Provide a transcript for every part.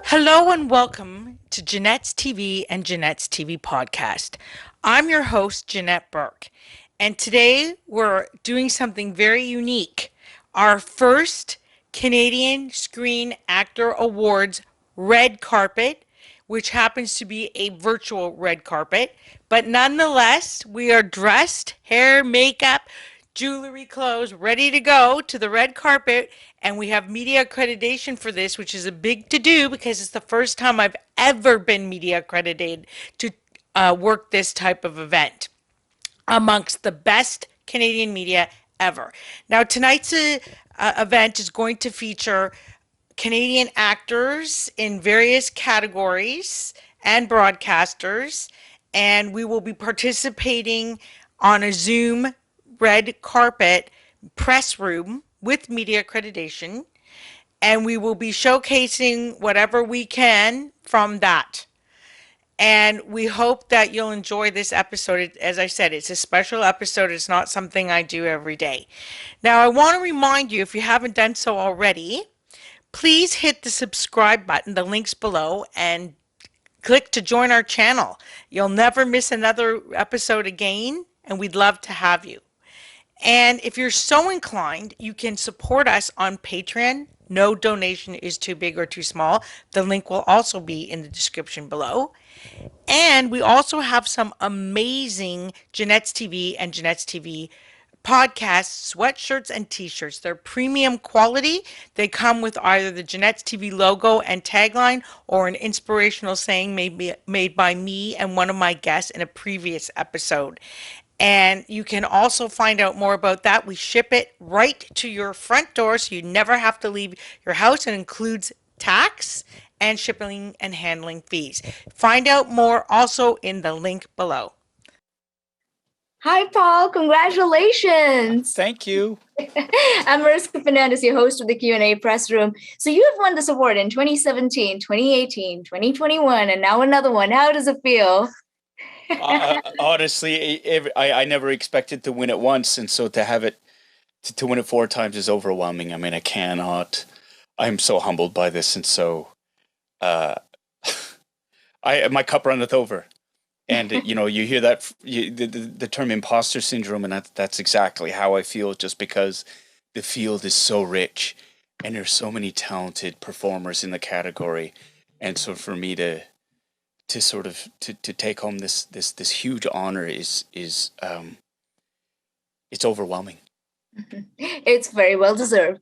Hello and welcome to Janette's TV and Janette's TV podcast. I'm your host, Janette Burke, and today we're doing something very unique. Our first Canadian Screen Actor Awards red carpet, which happens to be a virtual red carpet, but nonetheless, we are dressed, hair, makeup, jewelry, clothes, ready to go to the red carpet. And we have media accreditation for this, which is a big to do because it's the first time I've ever been media accredited to work this type of event amongst the best Canadian media ever. Now, tonight's event is going to feature Canadian actors in various categories and broadcasters, and we will be participating on a Zoom red carpet press room with media accreditation, and we will be showcasing whatever we can from that. And we hope that you'll enjoy this episode. As I said, it's a special episode. It's not something I do every day. Now, I want to remind you, if you haven't done so already, please hit the subscribe button, the links below, and click to join our channel. You'll never miss another episode again, and we'd love to have you. And if you're so inclined, you can support us on Patreon. No donation is too big or too small. The link will also be in the description below. And we also have some amazing Janette's TV and Janette's TV podcasts, sweatshirts, and t-shirts. They're premium quality. They come with either the Janette's TV logo and tagline or an inspirational saying made by me and one of my guests in a previous episode. And you can also find out more about that. We ship it right to your front door, so you never have to leave your house. It includes tax and shipping and handling fees. Find out more also in the link below. Hi, Paul. Congratulations. Thank you. I'm Mariska Fernandez, your host of the Q&A Press Room. So you have won this award in 2017, 2018, 2021, and now another one. How does it feel? Honestly, I never expected to win it once, and so to have it to win it 4 times is overwhelming. I mean, I'm so humbled by this, and so my cup runneth over. And you hear that the term imposter syndrome, and that's exactly how I feel. Just because the field is so rich, and there's so many talented performers in the category, and so for me to take home this huge honor is it's overwhelming. It's very well deserved.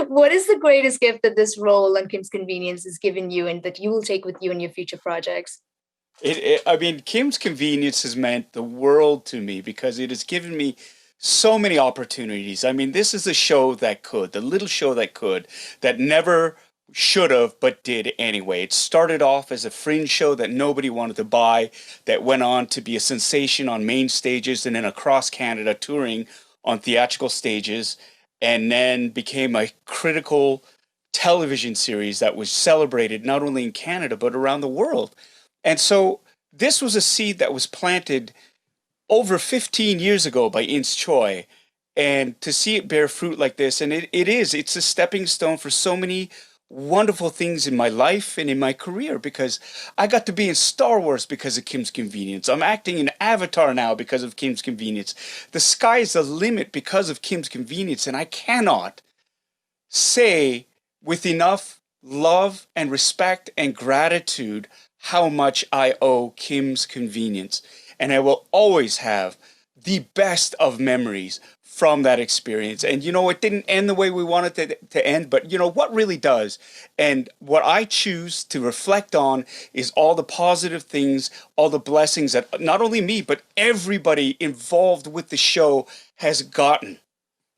What is the greatest gift that this role on Kim's Convenience has given you, and that you will take with you in your future projects? Kim's Convenience has meant the world to me because it has given me so many opportunities. I mean, this is the little show that never should have, but did anyway. It started off as a fringe show that nobody wanted to buy, that went on to be a sensation on main stages and then across Canada touring on theatrical stages, and then became a critical television series that was celebrated not only in Canada, but around the world. And so this was a seed that was planted over 15 years ago by Ince Choi. And to see it bear fruit like this, and it's a stepping stone for so many wonderful things in my life and in my career, because I got to be in Star Wars because of Kim's Convenience. I'm acting in Avatar now because of Kim's Convenience. The sky is the limit because of Kim's Convenience, and I cannot say with enough love and respect and gratitude how much I owe Kim's Convenience. And I will always have the best of memories from that experience. And it didn't end the way we wanted it to end, but what really does, and what I choose to reflect on, is all the positive things, all the blessings that not only me, but everybody involved with the show has gotten.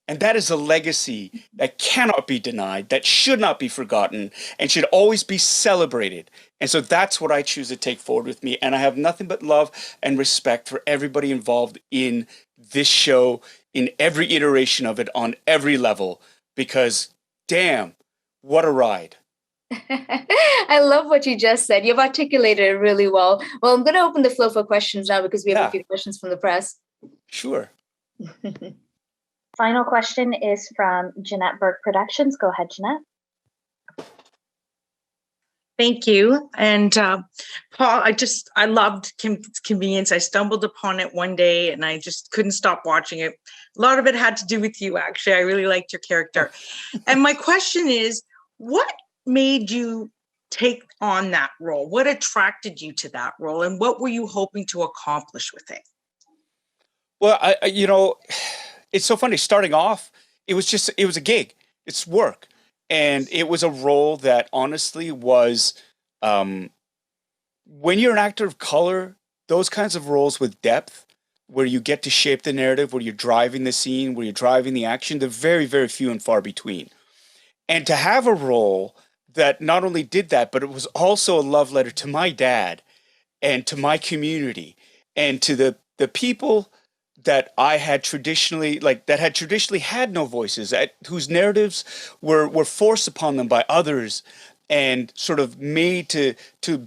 And that is a legacy that cannot be denied, that should not be forgotten, and should always be celebrated. And so that's what I choose to take forward with me. And I have nothing but love and respect for everybody involved in this show, in every iteration of it, on every level, because damn, what a ride. I love what you just said. You've articulated it really well. Well, I'm going to open the floor for questions now because we have a few questions from the press. Sure. Final question is from Janette Burke Productions. Go ahead, Janette. Thank you. And Paul, I loved Kim's Convenience. I stumbled upon it one day and I just couldn't stop watching it. A lot of it had to do with you, actually. I really liked your character. And my question is, what made you take on that role? What attracted you to that role? And what were you hoping to accomplish with it? Well, it's so funny. Starting off, it was a gig. It's work. And it was a role that honestly was, when you're an actor of color, those kinds of roles with depth, where you get to shape the narrative, where you're driving the scene, where you're driving the action, they're very, very few and far between. And to have a role that not only did that, but it was also a love letter to my dad and to my community and to the people that I had traditionally, had no voices, whose narratives were forced upon them by others and sort of made to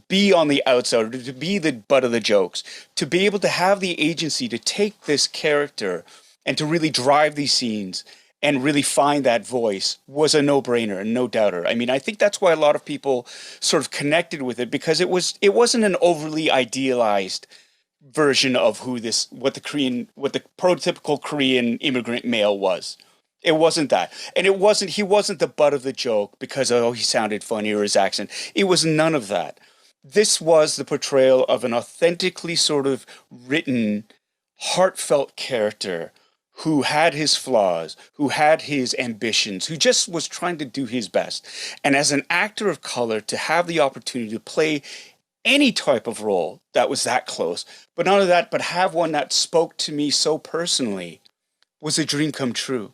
be on the outside, or to be the butt of the jokes, to be able to have the agency to take this character and to really drive these scenes and really find that voice was a no-brainer and no doubter. I mean, I think that's why a lot of people sort of connected with it, because it wasn't an overly idealized version of what the prototypical Korean immigrant male was. It wasn't that. And he wasn't the butt of the joke because, he sounded funny or his accent. It was none of that. This was the portrayal of an authentically sort of written, heartfelt character who had his flaws, who had his ambitions, who just was trying to do his best. And as an actor of color, to have the opportunity to play any type of role that was that close, but not only that, but have one that spoke to me so personally, was a dream come true.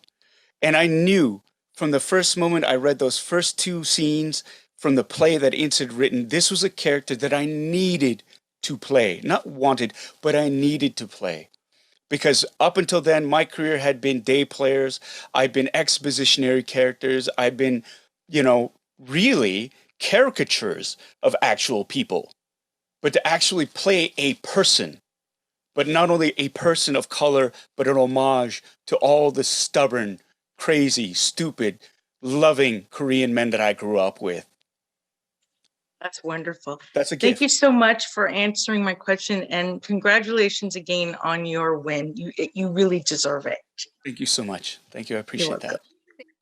And I knew from the first moment I read those first two scenes from the play that Ince had written, this was a character that I needed to play. Not wanted, but I needed to play. Because up until then, my career had been day players. I'd been expositionary characters. I'd been, really caricatures of actual people. But to actually play a person, but not only a person of color, but an homage to all the stubborn, crazy, stupid, loving Korean men that I grew up with. That's wonderful. That's a gift. Thank you so much for answering my question, and congratulations again on your win. You really deserve it. Thank you so much. Thank you. I appreciate that.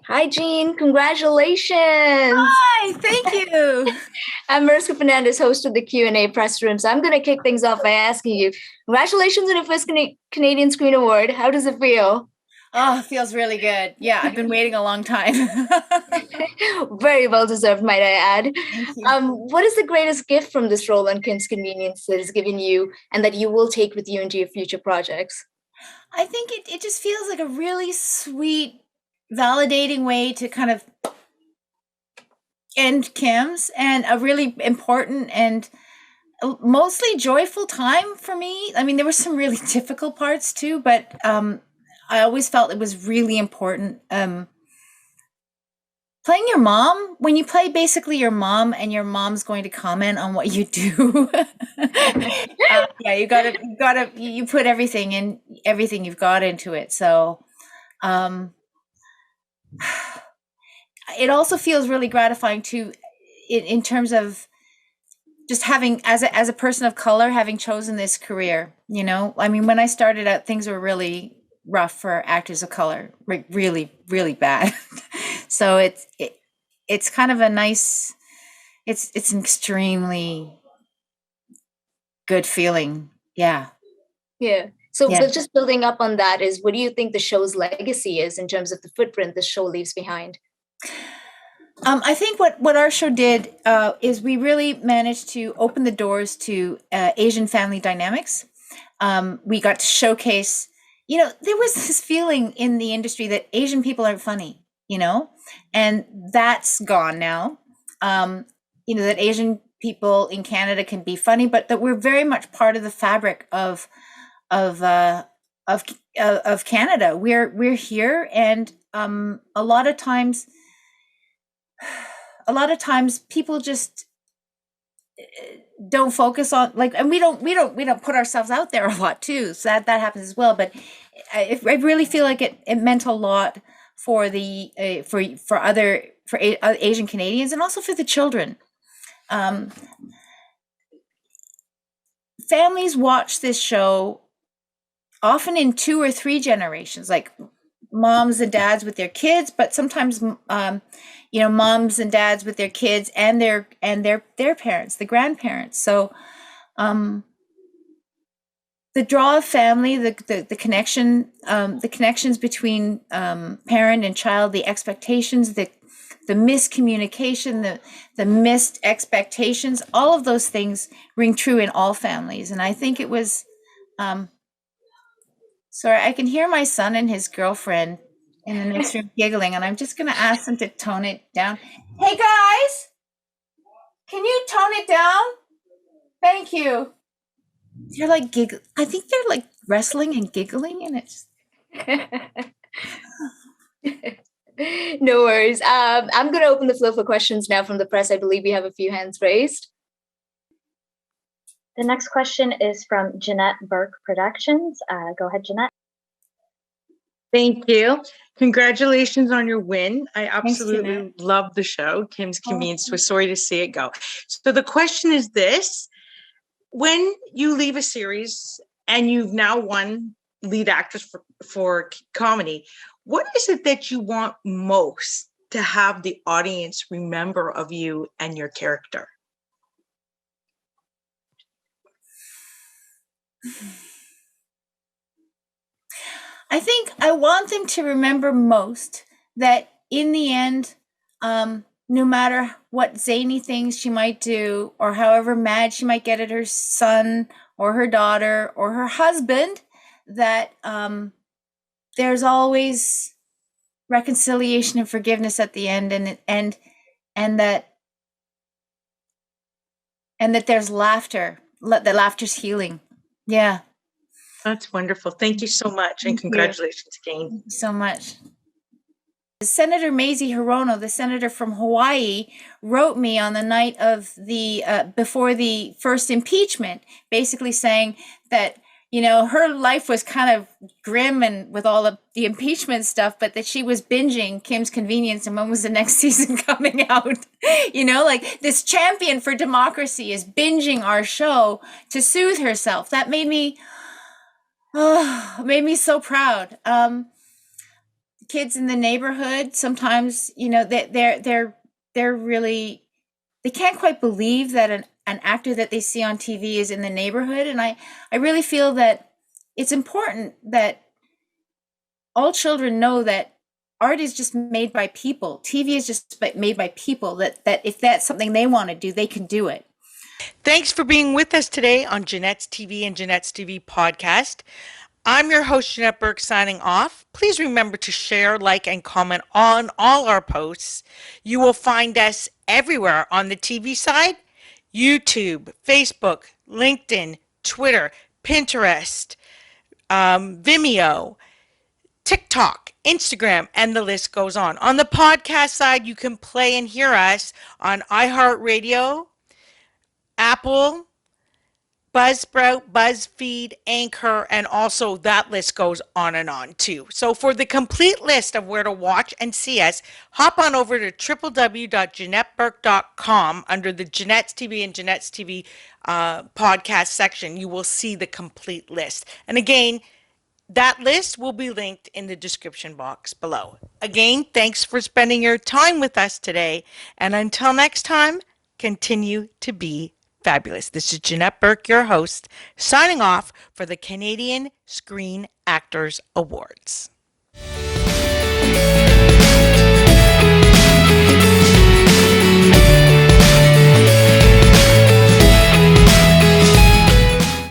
Hi, Jean. Congratulations. Hi, thank you. I'm Mariska Fernandez, host of the Q&A press room. So I'm going to kick things off by asking you, congratulations on your first Canadian Screen Award. How does it feel? Oh, it feels really good. Yeah, I've been waiting a long time. Very well deserved, might I add. Thank you. What is the greatest gift from this role on Kim's Convenience that is given you and that you will take with you into your future projects? I think it just feels like a really sweet, validating way to kind of end Kim's, and a really important and mostly joyful time for me. I mean, there were some really difficult parts too, but I always felt it was really important. Playing your mom, when you play basically your mom and your mom's going to comment on what you do. Yeah, you put everything you've got into it. So, it also feels really gratifying too, in terms of just having, as a person of color, having chosen this career. I mean, when I started out, things were really rough for actors of color, really, really bad. So it's kind of a nice, it's an extremely good feeling. Yeah. So just building up on that, is what do you think the show's legacy is in terms of the footprint the show leaves behind? I think what our show did is we really managed to open the doors to Asian family dynamics. We got to showcase, there was this feeling in the industry that Asian people aren't funny, and that's gone now. That Asian people in Canada can be funny, but that we're very much part of the fabric of Canada. We're here, and a lot of times people just don't focus on, and we don't put ourselves out there a lot too. So that happens as well. But I really feel like it meant a lot for the for Asian Canadians and also for the children. Families watch this show often in 2 or 3 generations, like moms and dads with their kids, but sometimes moms and dads with their kids and their parents, the grandparents. So the draw of family, the connection, the connections between parent and child, the expectations, the miscommunication, the missed expectations, all of those things ring true in all families. And I think it was, sorry, I can hear my son and his girlfriend in the next room giggling, and I'm just going to ask them to tone it down. Hey guys, can you tone it down? Thank you. They're like giggling. I think they're like wrestling and giggling, and it's. No worries. I'm going to open the floor for questions now from the press. I believe we have a few hands raised. The next question is from Janette Burke Productions. Go ahead, Janette. Thank you. Congratulations on your win. I absolutely love the show. Kim's Convenience. Was sorry to see it go. So the question is this. When you leave a series and you've now won lead actress for comedy, what is it that you want most to have the audience remember of you and your character? I think I want them to remember most that in the end, no matter what zany things she might do, or however mad she might get at her son or her daughter or her husband, that there's always reconciliation and forgiveness at the end, and that there's laughter. That laughter's healing. Yeah. That's wonderful. Thank you so much, and congratulations again. Thank you so much. Senator Mazie Hirono, the senator from Hawaii, wrote me on the night of the before the first impeachment, basically saying that her life was kind of grim and with all of the impeachment stuff, but that she was binging Kim's Convenience and when was the next season coming out? Like this champion for democracy is binging our show to soothe herself. That made me so proud. Kids in the neighborhood, sometimes, they're really, they can't quite believe that an actor that they see on TV is in the neighborhood. And I really feel that it's important that all children know that art is just made by people. TV is just made by people, that if that's something they want to do, they can do it. Thanks for being with us today on Janette's TV and Janette's TV podcast. I'm your host, Janette Burke, signing off. Please remember to share, like, and comment on all our posts. You will find us everywhere on the TV side: YouTube, Facebook, LinkedIn, Twitter, Pinterest, Vimeo, TikTok, Instagram, and the list goes on. On the podcast side, you can play and hear us on iHeartRadio, Apple, Buzzsprout, BuzzFeed, Anchor, and also that list goes on and on too. So for the complete list of where to watch and see us, hop on over to www.janetteburke.com under the Janette's TV and Janette's TV podcast section. You will see the complete list. And again, that list will be linked in the description box below. Again, thanks for spending your time with us today. And until next time, continue to be fabulous. This is Janette Burke, your host, signing off for the Canadian Screen Actors Awards.